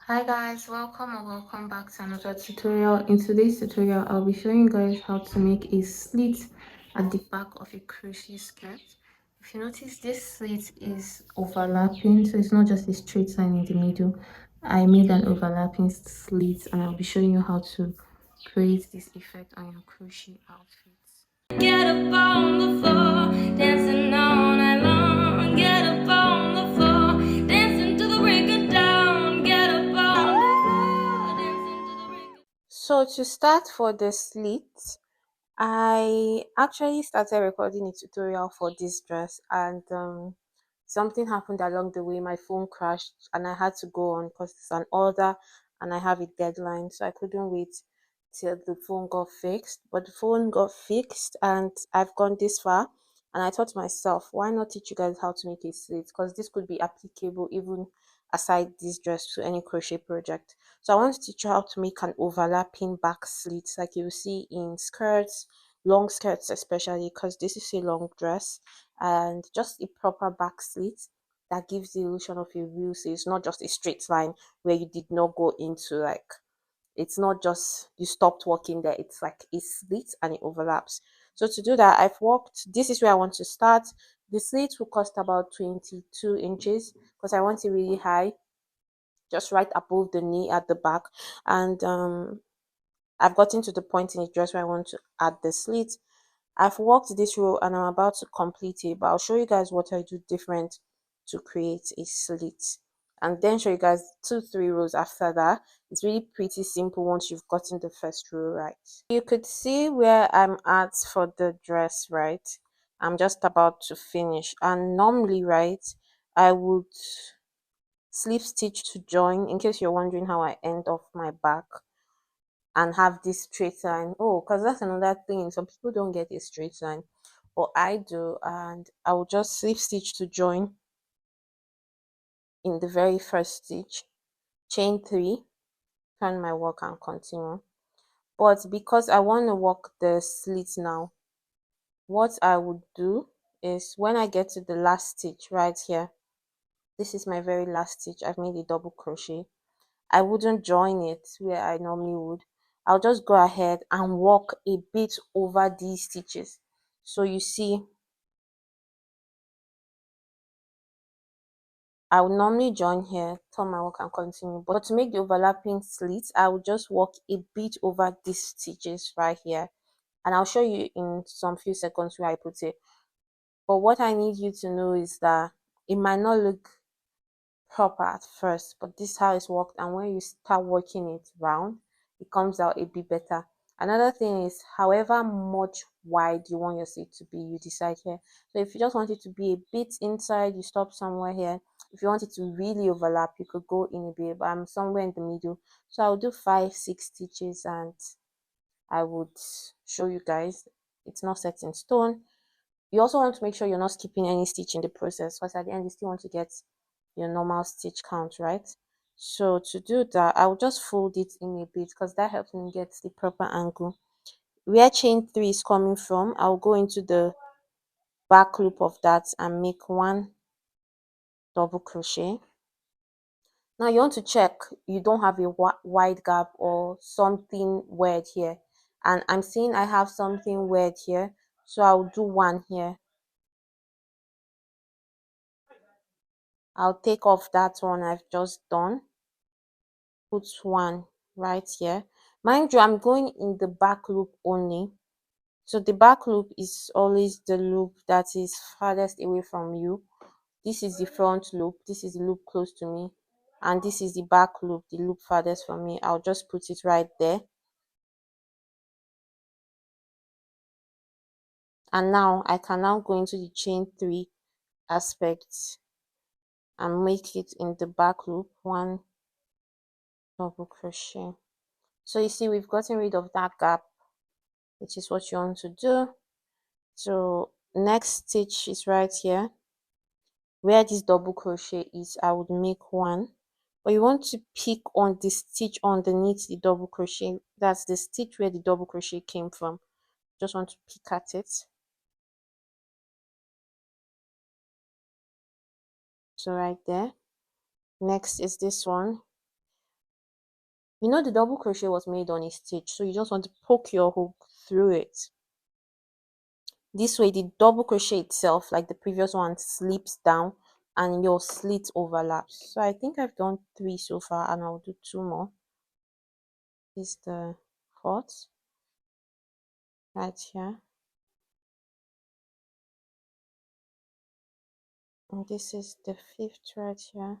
Hi guys, welcome or welcome back to another tutorial. In today's tutorial, I'll be showing you guys how to make a slit at the back of a crochet skirt. If you notice, this slit is overlapping, so it's not just a straight line in the middle. I made an overlapping slit and I'll be showing you how to create this effect on your crochet outfits. Get up on the floor, dancing all night long. Get up on the floor, dancing to the break of dawn. Get up on the floor, dancing to the break of... So to start for the slit, I actually started recording a tutorial for this dress and something happened along the way. My phone crashed and I had to go on because it's an order and I have a deadline, so I couldn't wait till the phone got fixed. But the phone got fixed and I've gone this far, and I thought to myself, why not teach you guys how to make a slit, because this could be applicable even aside this dress to any crochet project. So I want to teach you how to make an overlapping back slit like you see in skirts, long skirts especially, because this is a long dress, and just a proper back slit that gives the illusion of a real slit. It's not just a straight line where you did not go into, like, it's not just you stopped working there, it's like a slit and it overlaps. So to do that, I've worked, this is where I want to start. The slit will cost about 22 inches because I want it really high, just right above the knee at the back. And I've gotten to the point in the dress where I want to add the slit. I've worked this row and I'm about to complete it, but I'll show you guys what I do different to create a slit, and then show you guys 2-3 rows after that. It's really pretty simple once you've gotten the first row right. You could see where I'm at for the dress, right? I'm just about to finish, and normally, right, I would slip stitch to join, in case you're wondering how I end off my back and have this straight line. Oh, because that's another thing, some people don't get a straight line, but I do. And I will just slip stitch to join in the very first stitch, chain 3, turn my work and continue. But because I want to work the slit now, what I would do is, when I get to the last stitch right here, this is my very last stitch, I've made a double crochet, I wouldn't join it where I normally would. I'll just go ahead and walk a bit over these stitches. So you see, I would normally join here, turn my work and continue. But to make the overlapping slits, I would just walk a bit over these stitches right here. And I'll show you in some few seconds where I put it. But what I need you to know is that it might not look proper at first, but this is how it's worked, and when you start working it round, it comes out a bit better. Another thing is, however much wide you want your slit to be, you decide here. So if you just want it to be a bit inside, you stop somewhere here. If you want it to really overlap, you could go in a bit, but I'm somewhere in the middle, so I'll do 5-6 stitches and I would show you guys. It's not set in stone. You also want to make sure you're not skipping any stitch in the process, because at the end you still want to get your normal stitch count, right? So to do that, I'll just fold it in a bit because that helps me get the proper angle. Where chain 3 is coming from, I'll go into the back loop of that and make 1 double crochet. Now you want to check you don't have a wide gap or something weird here, and I'm seeing I have something weird here, so I'll do 1 here. I'll take off that one I've just done, put 1 right here. Mind you, I'm going in the back loop only. So the back loop is always the loop that is farthest away from you. This is the front loop, this is the loop close to me, and this is the back loop, the loop farthest from me. I'll just put it right there. And now I can now go into the chain 3 aspect and make it in the back loop 1 double crochet. So you see, we've gotten rid of that gap, which is what you want to do. So next stitch is right here where this double crochet is. I would make 1, but you want to pick on the stitch underneath the double crochet. That's the stitch where the double crochet came from. Just want to pick at it. So right there. Next is this one. You know the double crochet was made on a stitch, so you just want to poke your hook through it. This way the double crochet itself, like the previous one, slips down and your slit overlaps. So I think I've done 3 so far, and I'll do 2 more. This is the 4th right here, and this is the 5th right here.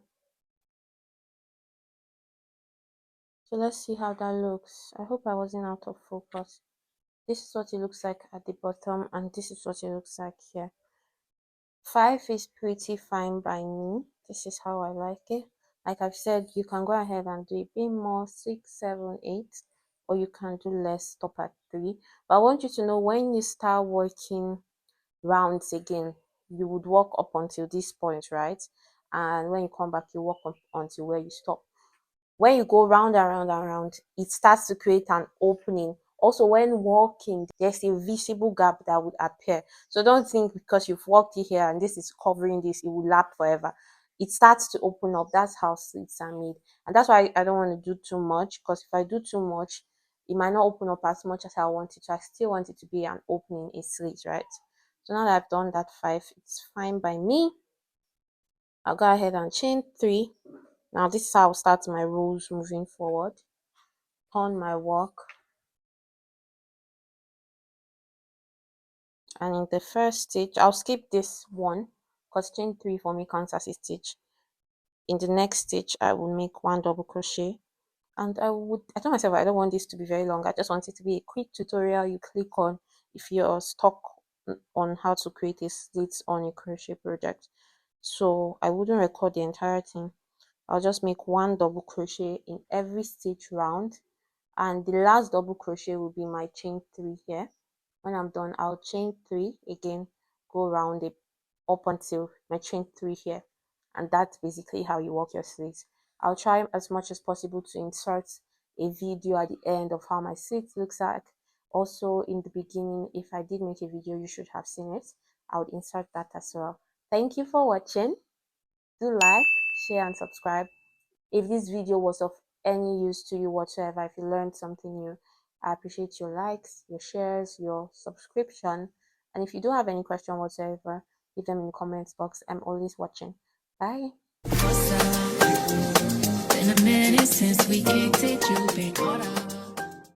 So let's see how that looks. I hope I wasn't out of focus. This is what it looks like at the bottom, and this is what it looks like here. 5 is pretty fine by me. This is how I like it. Like I've said, you can go ahead and do a bit more, 6, 7, 8, or you can do less, stop at 3. But I want you to know, when you start working rounds again, you would work up until this point, right? And when you come back, you work up until where you stop. When you go round and round and round, it starts to create an opening. Also, when walking, there's a visible gap that would appear. So don't think because you've walked here and this is covering this, it will lap forever. It starts to open up. That's how slits are made. And that's why I don't want to do too much, because if I do too much, it might not open up as much as I want it to. I still want it to be an opening, a slit, right? So now that I've done that 5, it's fine by me. I'll go ahead and chain 3. Now this is how I'll start my rows moving forward. On my work, and in the first stitch, I'll skip this one because chain 3 for me counts as a stitch. In the next stitch, I will make 1 double crochet, and I told myself I don't want this to be very long. I just want it to be a quick tutorial you click on if you're stuck on how to create a slit on a crochet project. So I wouldn't record the entire thing. I'll just make 1 double crochet in every stitch round, and the last double crochet will be my chain 3 here. When I'm done, I'll chain 3 again, go around it up until my chain 3 here, and that's basically how you work your slits. I'll try as much as possible to insert a video at the end of how my slit looks like. Also, in the beginning, if I did make a video, you should have seen it. I would insert that as well. Thank you for watching. Do like, share, and subscribe. If this video was of any use to you whatsoever, if you learned something new, I appreciate your likes, your shares, your subscription. And if you do have any question whatsoever, leave them in the comments box. I'm always watching. Bye. What's up? Been a minute since we kicked it. You've been caught up.